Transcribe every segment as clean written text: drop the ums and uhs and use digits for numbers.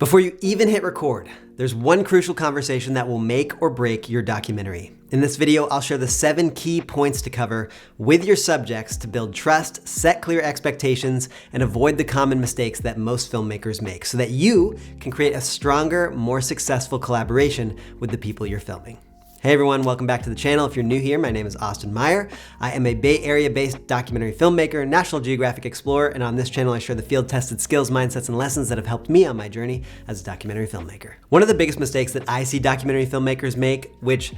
Before you even hit record, there's one crucial conversation that will make or break your documentary. In this video, I'll share the 7 key points to cover with your subjects to build trust, set clear expectations, and avoid the common mistakes that most filmmakers make so that you can create a stronger, more successful collaboration with the people you're filming. Hey everyone, welcome back to the channel. If you're new here, my name is Austin Meyer. I am a Bay Area-based documentary filmmaker, National Geographic Explorer, and on this channel I share the field-tested skills, mindsets, and lessons that have helped me on my journey as a documentary filmmaker. One of the biggest mistakes that I see documentary filmmakers make, which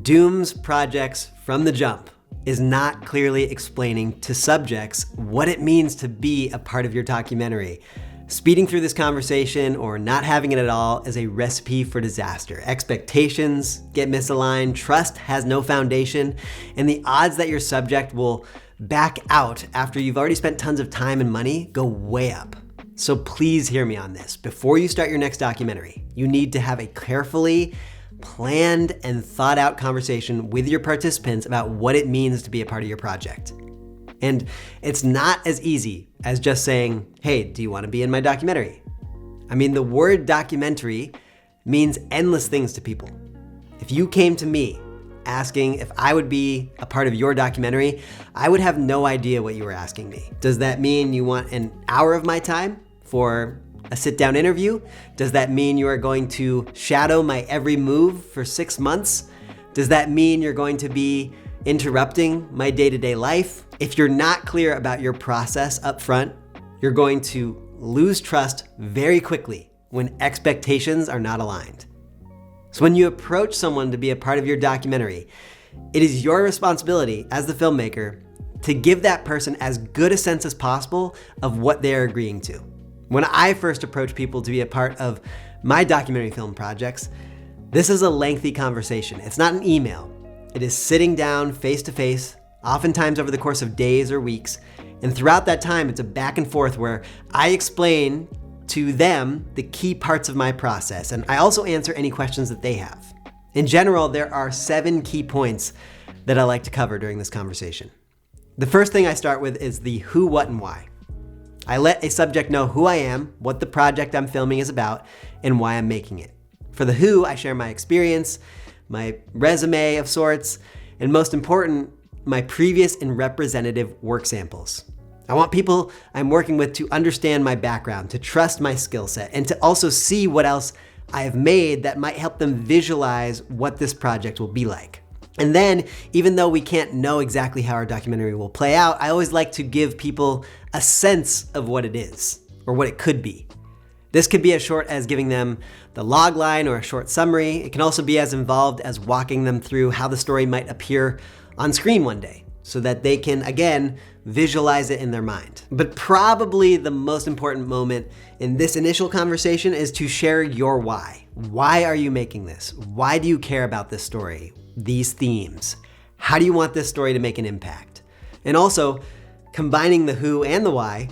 dooms projects from the jump, is not clearly explaining to subjects what it means to be a part of your documentary. Speeding through this conversation or not having it at all is a recipe for disaster. Expectations get misaligned, trust has no foundation, and the odds that your subject will back out after you've already spent tons of time and money go way up. So please hear me on this. Before you start your next documentary, you need to have a carefully planned and thought out conversation with your participants about what it means to be a part of your project. And it's not as easy as just saying, hey, do you want to be in my documentary? I mean, the word documentary means endless things to people. If you came to me asking if I would be a part of your documentary, I would have no idea what you were asking me. Does that mean you want an hour of my time for a sit-down interview? Does that mean you are going to shadow my every move for 6 months? Does that mean you're going to be interrupting my day-to-day life? If you're not clear about your process up front, you're going to lose trust very quickly when expectations are not aligned. So when you approach someone to be a part of your documentary, it is your responsibility as the filmmaker to give that person as good a sense as possible of what they're agreeing to. When I first approach people to be a part of my documentary film projects, this is a lengthy conversation. It's not an email. It is sitting down face to face, oftentimes over the course of days or weeks. And throughout that time, it's a back and forth where I explain to them the key parts of my process. And I also answer any questions that they have. In general, there are 7 key points that I like to cover during this conversation. The first thing I start with is the who, what, and why. I let a subject know who I am, what the project I'm filming is about, and why I'm making it. For the who, I share my experience, my resume of sorts, and most important, my previous and representative work samples. I want people I'm working with to understand my background, to trust my skill set, and to also see what else I have made that might help them visualize what this project will be like. And then, even though we can't know exactly how our documentary will play out, I always like to give people a sense of what it is, or what it could be. This could be as short as giving them the log line or a short summary. It can also be as involved as walking them through how the story might appear on screen one day so that they can, again, visualize it in their mind. But probably the most important moment in this initial conversation is to share your why. Why are you making this? Why do you care about this story, these themes? How do you want this story to make an impact? And also, combining the who and the why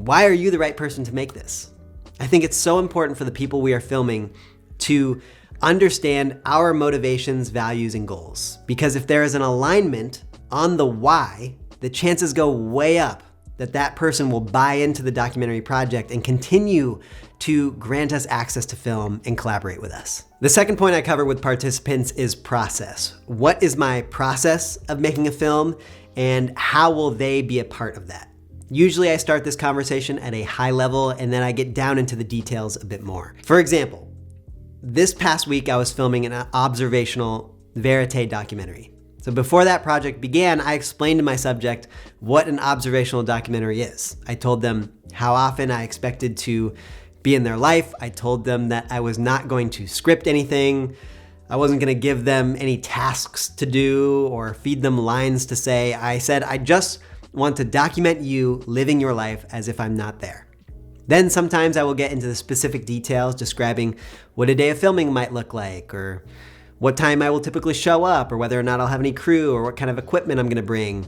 are you the right person to make this? I think it's so important for the people we are filming to understand our motivations, values, and goals. Because if there is an alignment on the why, the chances go way up that that person will buy into the documentary project and continue to grant us access to film and collaborate with us. The second point I cover with participants is process. What is my process of making a film, and how will they be a part of that? Usually I start this conversation at a high level and then I get down into the details a bit more. For example, this past week I was filming an observational verite documentary. So before that project began, I explained to my subject what an observational documentary is. I told them how often I expected to be in their life. I told them that I was not going to script anything. I wasn't going to give them any tasks to do or feed them lines to say. I said, I just want to document you living your life as if I'm not there. Then sometimes I will get into the specific details, describing what a day of filming might look like, or what time I will typically show up, or whether or not I'll have any crew, or what kind of equipment I'm gonna bring.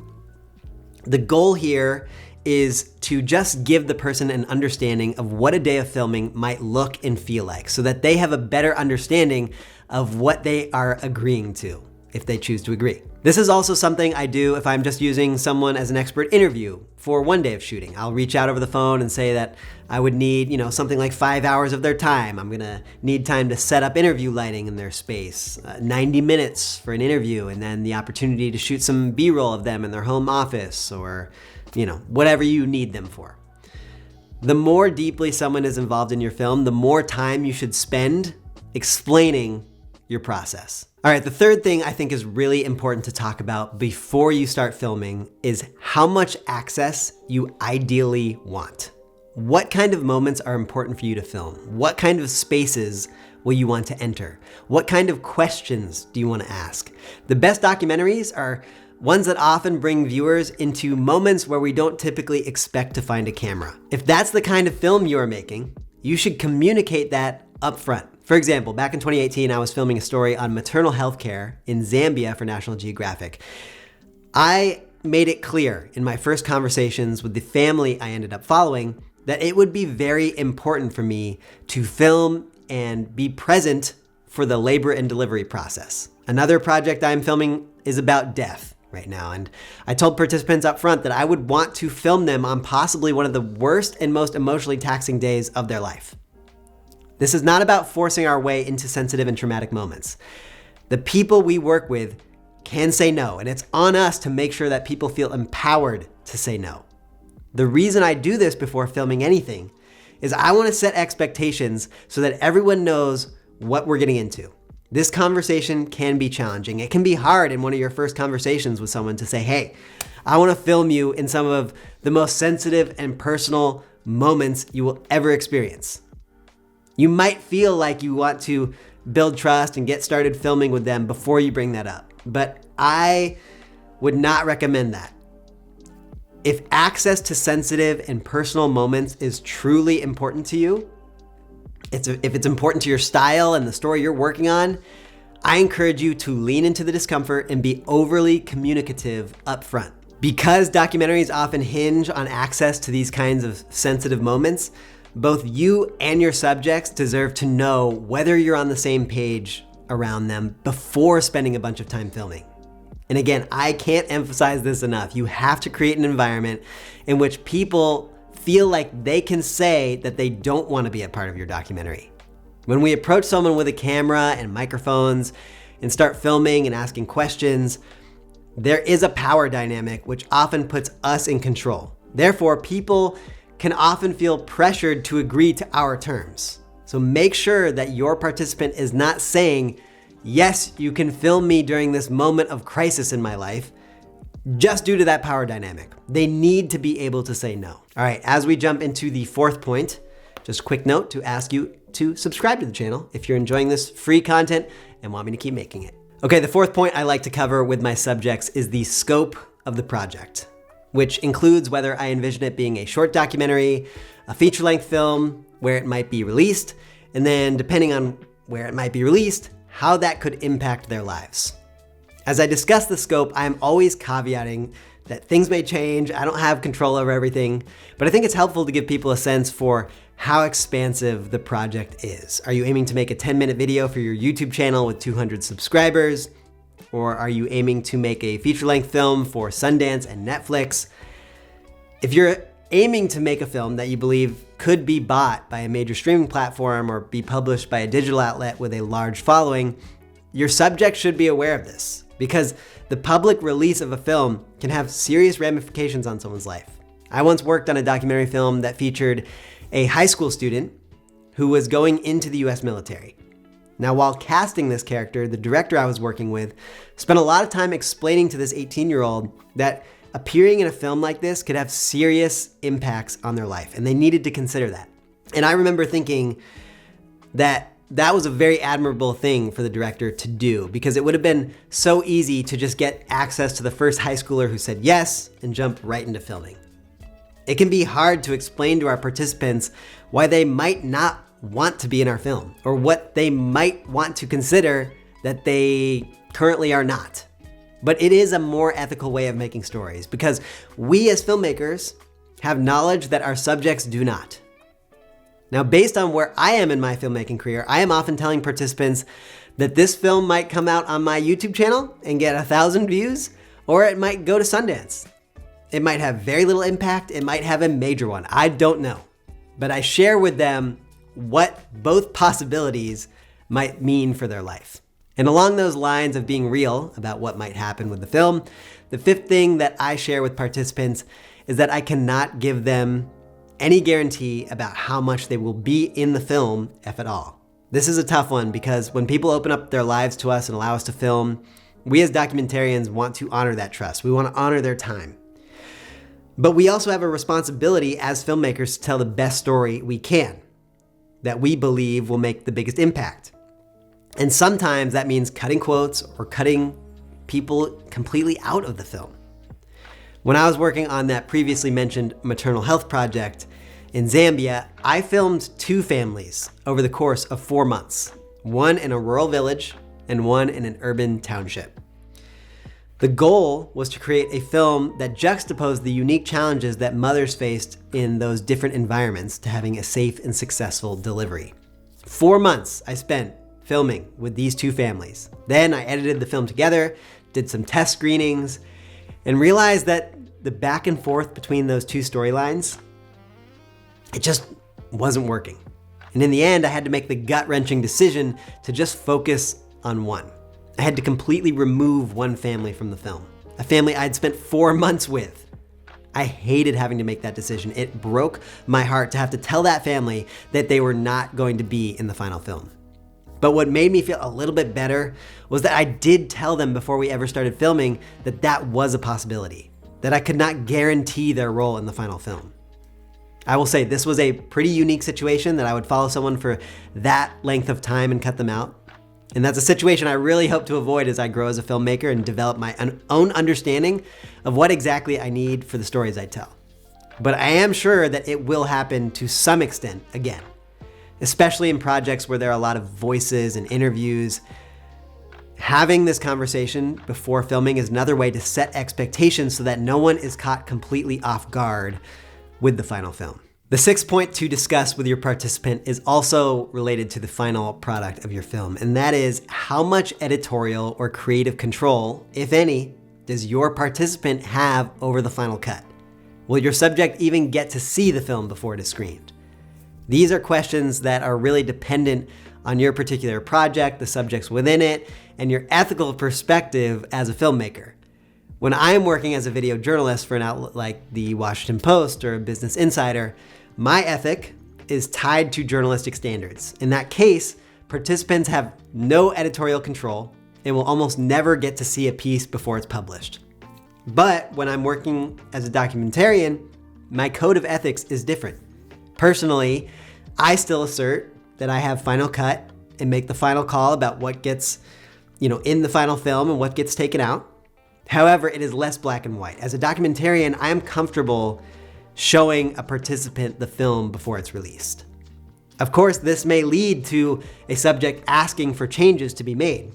The goal here is to just give the person an understanding of what a day of filming might look and feel like, so that they have a better understanding of what they are agreeing to. if they choose to agree. This is also something I do if I'm just using someone as an expert interview for one day of shooting. I'll reach out over the phone and say that I would need, something like 5 hours of their time. I'm gonna need time to set up interview lighting in their space, 90 minutes for an interview, and then the opportunity to shoot some B-roll of them in their home office or, whatever you need them for. The more deeply someone is involved in your film, the more time you should spend explaining your process. All right, the third thing I think is really important to talk about before you start filming is how much access you ideally want. What kind of moments are important for you to film? What kind of spaces will you want to enter? What kind of questions do you want to ask? The best documentaries are ones that often bring viewers into moments where we don't typically expect to find a camera. If that's the kind of film you are making, you should communicate that up front. For example, back in 2018, I was filming a story on maternal health care in Zambia for National Geographic. I made it clear in my first conversations with the family I ended up following that it would be very important for me to film and be present for the labor and delivery process. Another project I'm filming is about death right now, and I told participants up front that I would want to film them on possibly one of the worst and most emotionally taxing days of their life. This is not about forcing our way into sensitive and traumatic moments. The people we work with can say no, and it's on us to make sure that people feel empowered to say no. The reason I do this before filming anything is I want to set expectations so that everyone knows what we're getting into. This conversation can be challenging. It can be hard in one of your first conversations with someone to say, hey, I want to film you in some of the most sensitive and personal moments you will ever experience. You might feel like you want to build trust and get started filming with them before you bring that up, but I would not recommend that. If access to sensitive and personal moments is truly important to you, if it's important to your style and the story you're working on, I encourage you to lean into the discomfort and be overly communicative up front. Because documentaries often hinge on access to these kinds of sensitive moments, both you and your subjects deserve to know whether you're on the same page around them before spending a bunch of time filming. And again, I can't emphasize this enough. You have to create an environment in which people feel like they can say that they don't want to be a part of your documentary. When we approach someone with a camera and microphones and start filming and asking questions, there is a power dynamic which often puts us in control. Therefore, people can often feel pressured to agree to our terms. So make sure that your participant is not saying, yes, you can film me during this moment of crisis in my life, just due to that power dynamic. They need to be able to say no. All right, as we jump into the fourth point, just a quick note to ask you to subscribe to the channel if you're enjoying this free content and want me to keep making it. Okay, the fourth point I like to cover with my subjects is the scope of the project, which includes whether I envision it being a short documentary, a feature-length film, where it might be released, and then depending on where it might be released, how that could impact their lives. As I discuss the scope, I'm always caveating that things may change, I don't have control over everything, but I think it's helpful to give people a sense for how expansive the project is. Are you aiming to make a 10-minute video for your YouTube channel with 200 subscribers? Or are you aiming to make a feature-length film for Sundance and Netflix? If you're aiming to make a film that you believe could be bought by a major streaming platform or be published by a digital outlet with a large following, your subject should be aware of this, because the public release of a film can have serious ramifications on someone's life. I once worked on a documentary film that featured a high school student who was going into the US military. Now, while casting this character, the director I was working with spent a lot of time explaining to this 18-year-old that appearing in a film like this could have serious impacts on their life, and they needed to consider that. And I remember thinking that was a very admirable thing for the director to do, because it would have been so easy to just get access to the first high schooler who said yes and jump right into filming. It can be hard to explain to our participants why they might not want to be in our film, or what they might want to consider that they currently are not. But it is a more ethical way of making stories, because we as filmmakers have knowledge that our subjects do not. Now, based on where I am in my filmmaking career, I am often telling participants That this film might come out on my YouTube channel and get 1,000 views, or it might go to Sundance. It might have very little impact. It might have a major one. I don't know. But I share with them what both possibilities might mean for their life. And along those lines of being real about what might happen with the film, the fifth thing that I share with participants is that I cannot give them any guarantee about how much they will be in the film, if at all. This is a tough one because when people open up their lives to us and allow us to film, we as documentarians want to honor that trust. We want to honor their time. But we also have a responsibility as filmmakers to tell the best story we can, that we believe will make the biggest impact. And sometimes that means cutting quotes or cutting people completely out of the film. When I was working on that previously mentioned maternal health project in Zambia, I filmed 2 families over the course of 4 months, one in a rural village and one in an urban township. The goal was to create a film that juxtaposed the unique challenges that mothers faced in those different environments to having a safe and successful delivery. 4 months I spent filming with these 2 families. Then I edited the film together, did some test screenings, and realized that the back and forth between those 2 storylines, it just wasn't working. And in the end, I had to make the gut-wrenching decision to just focus on one. I had to completely remove one family from the film, a family I'd spent 4 months with. I hated having to make that decision. It broke my heart to have to tell that family that they were not going to be in the final film. But what made me feel a little bit better was that I did tell them before we ever started filming that that was a possibility, that I could not guarantee their role in the final film. I will say this was a pretty unique situation that I would follow someone for that length of time and cut them out. And that's a situation I really hope to avoid as I grow as a filmmaker and develop my own understanding of what exactly I need for the stories I tell. But I am sure that it will happen to some extent again, especially in projects where there are a lot of voices and interviews. Having this conversation before filming is another way to set expectations so that no one is caught completely off guard with the final film. The 6th point to discuss with your participant is also related to the final product of your film, and that is how much editorial or creative control, if any, does your participant have over the final cut? Will your subject even get to see the film before it is screened? These are questions that are really dependent on your particular project, the subjects within it, and your ethical perspective as a filmmaker. When I am working as a video journalist for an outlet like the Washington Post or Business Insider, my ethic is tied to journalistic standards. In that case, participants have no editorial control and will almost never get to see a piece before it's published. But when I'm working as a documentarian, my code of ethics is different. Personally, I still assert that I have final cut and make the final call about what gets, in the final film and what gets taken out. However, it is less black and white. As a documentarian, I am comfortable showing a participant the film before it's released. Of course, this may lead to a subject asking for changes to be made.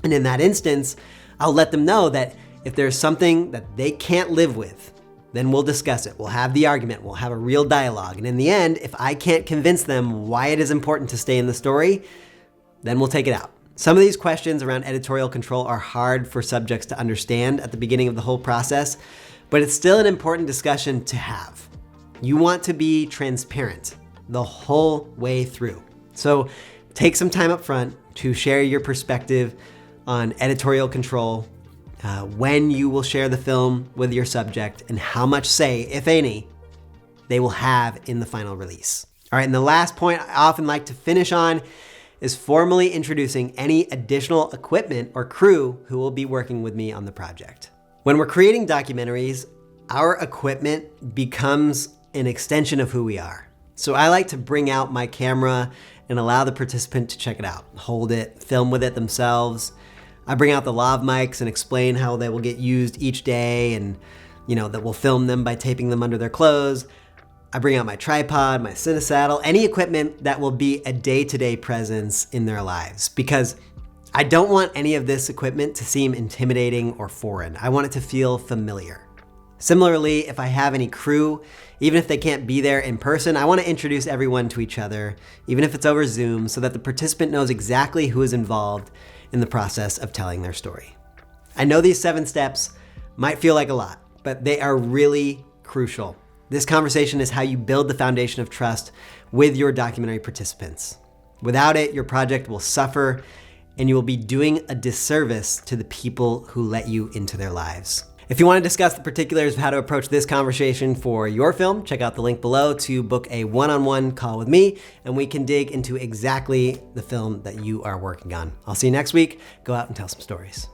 And in that instance, I'll let them know that if there's something that they can't live with, then we'll discuss it. We'll have the argument. We'll have a real dialogue. And in the end, if I can't convince them why it is important to stay in the story, then we'll take it out. Some of these questions around editorial control are hard for subjects to understand at the beginning of the whole process, but it's still an important discussion to have. You want to be transparent the whole way through. So take some time up front to share your perspective on editorial control, when you will share the film with your subject, and how much say, if any, they will have in the final release. All right, and the last point I often like to finish on is formally introducing any additional equipment or crew who will be working with me on the project. When we're creating documentaries, our equipment becomes an extension of who we are. So I like to bring out my camera and allow the participant to check it out, hold it, film with it themselves. I bring out the lav mics and explain how they will get used each day and, that we'll film them by taping them under their clothes. I bring out my tripod, my cinesaddle, any equipment that will be a day-to-day presence in their lives, because I don't want any of this equipment to seem intimidating or foreign. I want it to feel familiar. Similarly, if I have any crew, even if they can't be there in person, I want to introduce everyone to each other, even if it's over Zoom, so that the participant knows exactly who is involved in the process of telling their story. I know these 7 steps might feel like a lot, but they are really crucial. This conversation is how you build the foundation of trust with your documentary participants. Without it, your project will suffer and you will be doing a disservice to the people who let you into their lives. If you want to discuss the particulars of how to approach this conversation for your film, check out the link below to book a one-on-one call with me, and we can dig into exactly the film that you are working on. I'll see you next week. Go out and tell some stories.